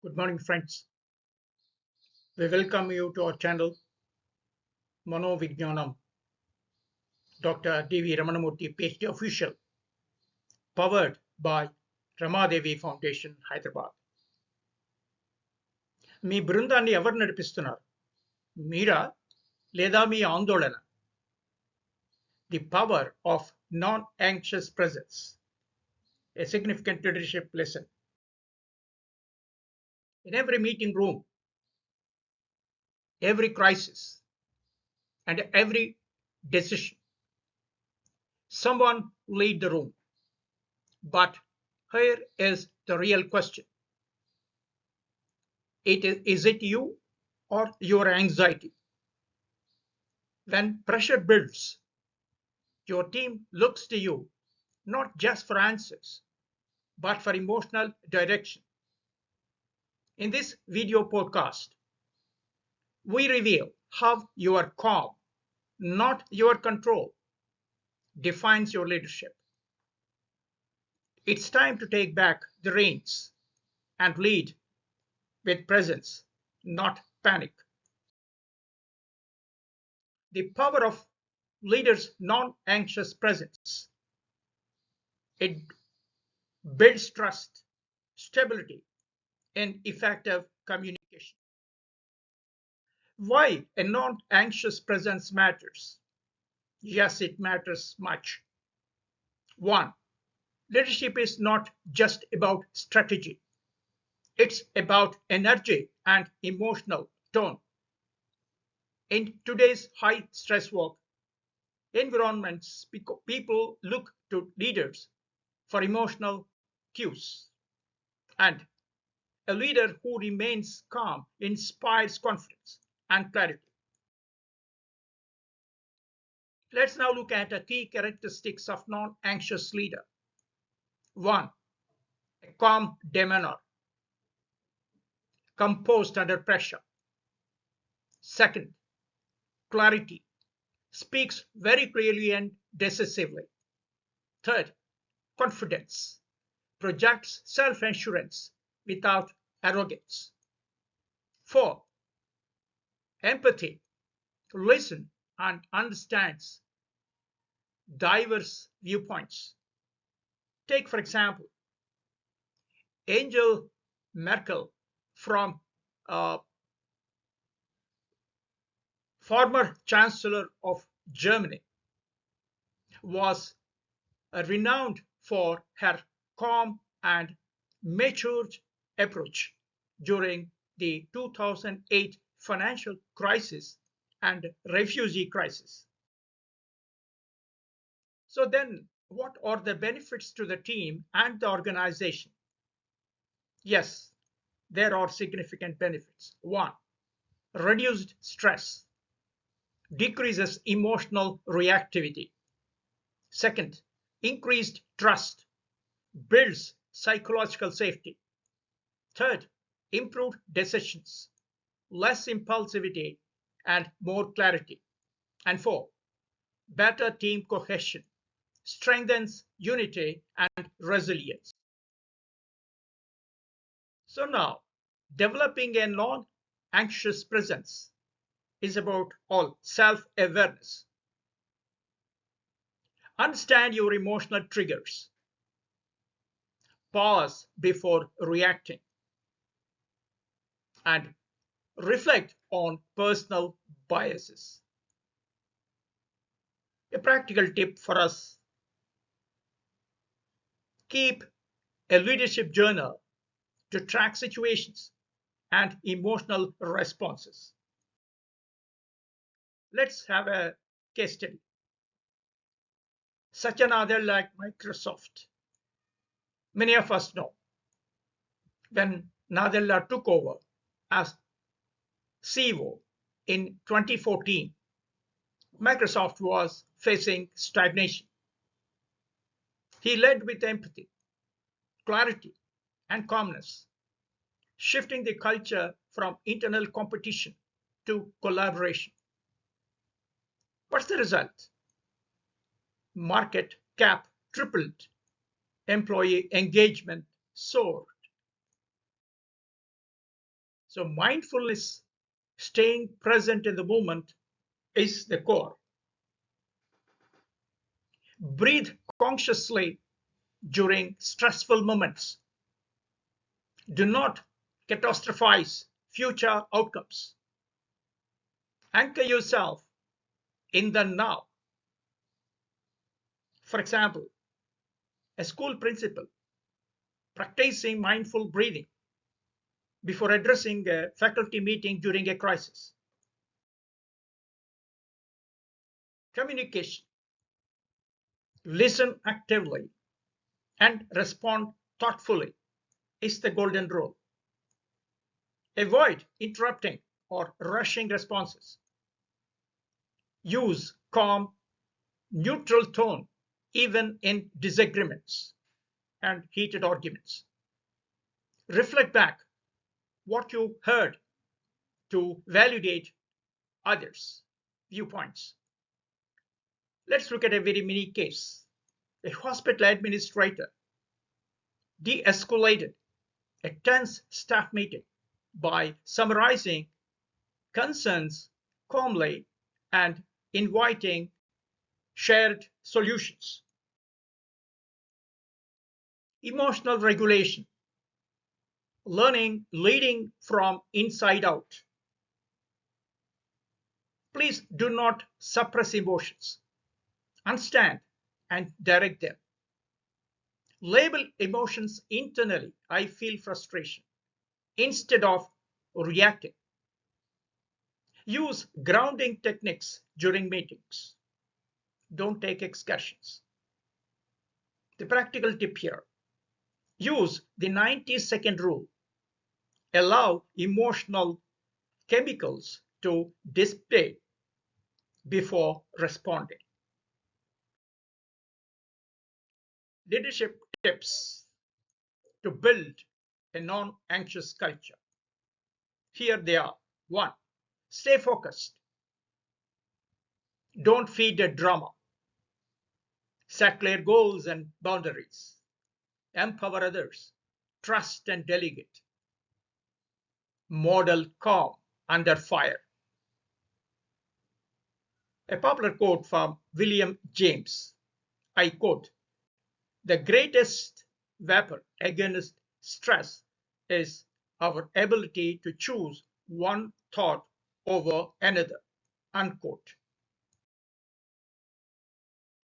Good morning, friends. We welcome you to our channel, Manovijnanam, Dr. D.V. Ramanamurthy, PhD official, powered by Ramadevi Foundation, Hyderabad. మీ బృందాన్ని ఎవరు నడిపిస్తున్నారు? మీరా లేదా మీ ఆందోళన? The power of non-anxious presence, a significant leadership lesson. In every meeting room, every crisis, and every decision, someone lead the room. But here is the real question. Is it you or your anxiety? When pressure builds, your team looks to you not just for answers, but for emotional direction. In this video podcast, we reveal how your calm, not your control, defines your leadership. It's time to take back the reins and lead with presence, not panic. The power of leaders' non-anxious presence. It builds trust, stability, and effective communication. Why a non-anxious presence matters? Yes, it matters much. One, leadership is not just about strategy. It's about energy and emotional tone. In today's high-stress work environments, people look to leaders for emotional cues. And a leader who remains calm inspires confidence and clarity. Let's now look at the key characteristics of non-anxious leader. One, a calm demeanor, composed under pressure. Second, clarity, speaks very clearly and decisively. Third, confidence, projects self-assurance without arrogance. Four, empathy, listen and understands diverse viewpoints. Take, for example, Angela Merkel from former Chancellor of Germany was renowned for her calm and matured approach during the 2008 financial crisis and refugee crisis. So then, what are the benefits to the team and the organization? Yes, there are significant benefits. One, reduced stress, decreases emotional reactivity. Second, increased trust, builds psychological safety. Third, improved decisions, less impulsivity and more clarity. And four, better team cohesion, strengthens unity and resilience. So now, developing a non-anxious presence is about all self-awareness. Understand your emotional triggers. Pause before reacting. And reflect on personal biases. A practical tip for us: keep a leadership journal to track situations and emotional responses. Let's have a case study. Such another like Microsoft. Many of us know when Nadella took over as CEO in 2014, Microsoft was facing stagnation. He led with empathy, clarity, and calmness, shifting the culture from internal competition to collaboration. What's the result? Market cap tripled, employee engagement soared, So mindfulness, staying present in the moment, is the core. Breathe consciously during stressful moments. Do not catastrophize future outcomes. Anchor yourself in the now. For example, a school principal practicing mindful breathing before addressing a faculty meeting during a crisis. Communication. Listen actively and respond thoughtfully is the golden rule. Avoid interrupting or rushing responses. Use calm, neutral tone even in disagreements and heated arguments. Reflect back what you heard to validate others' viewpoints. Let's look at a very mini case. A hospital administrator de-escalated a tense staff meeting by summarizing concerns calmly and inviting shared solutions. Emotional regulation, learning leading from inside out. Please do not suppress emotions. Understand and direct them. Label emotions internally. I feel frustration instead of reacting. Use grounding techniques during meetings. Don't take excursions. The practical tip here, use the 90-second rule. Allow emotional chemicals to dissipate before responding. Leadership tips to build a non-anxious culture. Here they are. 1. Stay focused. Don't feed the drama. Set clear goals and boundaries. Empower others. Trust and delegate. Model calm under fire. A popular quote from William James. I quote, "The greatest weapon against stress is our ability to choose one thought over another." Unquote.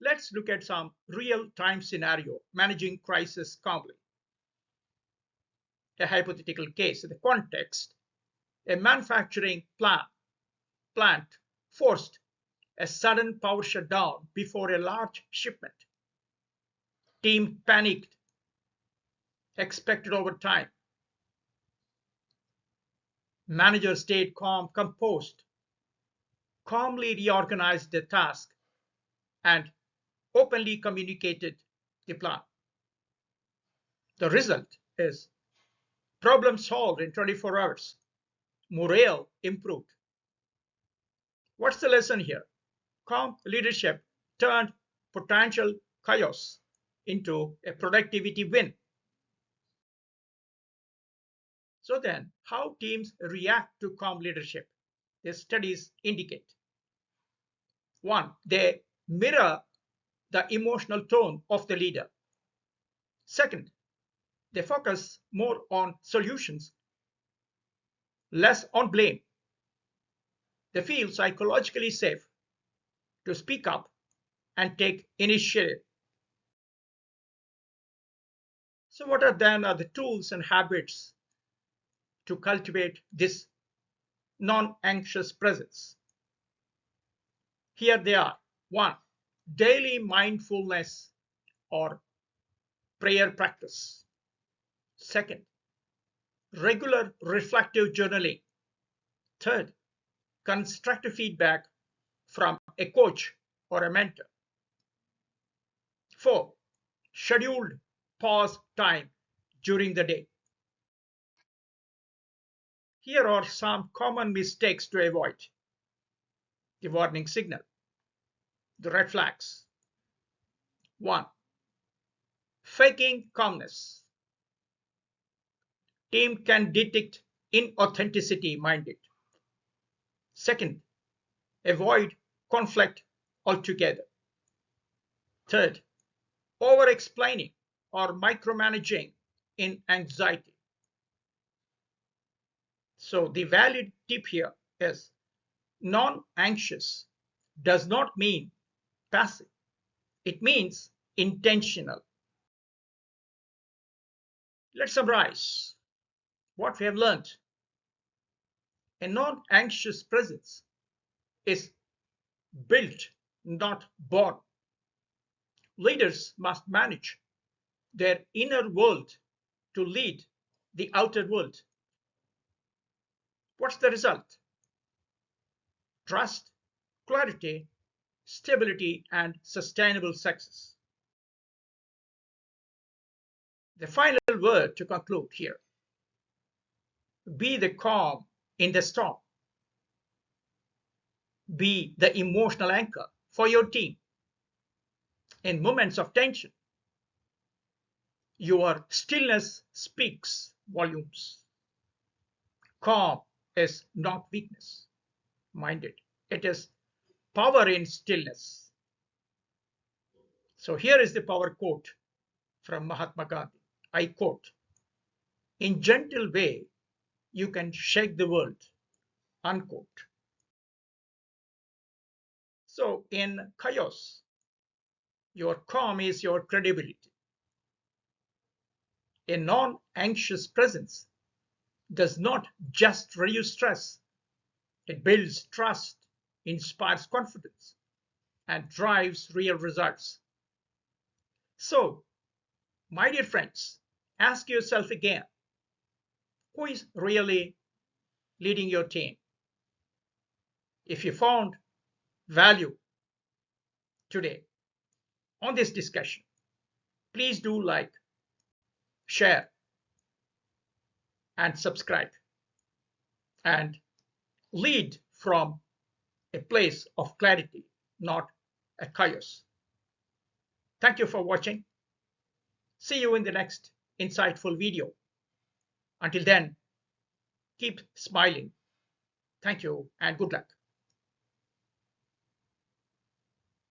Let's look at some real-time scenario managing crisis calmly. A hypothetical case. In the context, a manufacturing plant forced a sudden power shutdown before a large shipment. Team panicked, expected overtime. Manager stayed calm, composed, calmly reorganized the task, and openly communicated the plan. The result is problem solved in 24 hours. Morale improved. What's the lesson here? Calm leadership turned potential chaos into a productivity win. So then, how teams react to calm leadership? The studies indicate. 1. They mirror the emotional tone of the leader. Second, they focus more on solutions, less on blame. They feel psychologically safe to speak up and take initiative. So, what are then the tools and habits to cultivate this non-anxious presence? Here they are. 1. Daily mindfulness or prayer practice. Second, regular reflective journaling. Third, constructive feedback from a coach or a mentor. 4. Scheduled pause time during the day. Here are some common mistakes to avoid. The warning signal, the red flags. 1. Faking calmness. Team can detect inauthenticity minded. Second, avoid conflict altogether. Third, over explaining or micromanaging in anxiety. So the valid tip here is non anxious does not mean passive, it means intentional. Let's summarize what we have learned. A non anxious presence is built, not born. Leaders must manage their inner world to lead the outer world. What's the result? Trust, clarity, stability, and sustainable success. The final word to conclude here: be the calm in the storm, be the emotional anchor for your team in moments of tension. Your stillness speaks volumes. Calm is not weakness minded, it is power in stillness. So here is the power quote from Mahatma Gandhi. I quote: in gentle way you can shake the world, unquote. So in chaos, your calm is your credibility. A non-anxious presence does not just reduce stress, it builds trust, inspires confidence, and drives real results. So, my dear friends, ask yourself again, who is really leading your team? If you found value today on this discussion, please do like, share, and subscribe, and lead from a place of clarity, not a chaos. Thank you for watching. See you in the next insightful video. Until then, keep smiling. Thank you and good luck.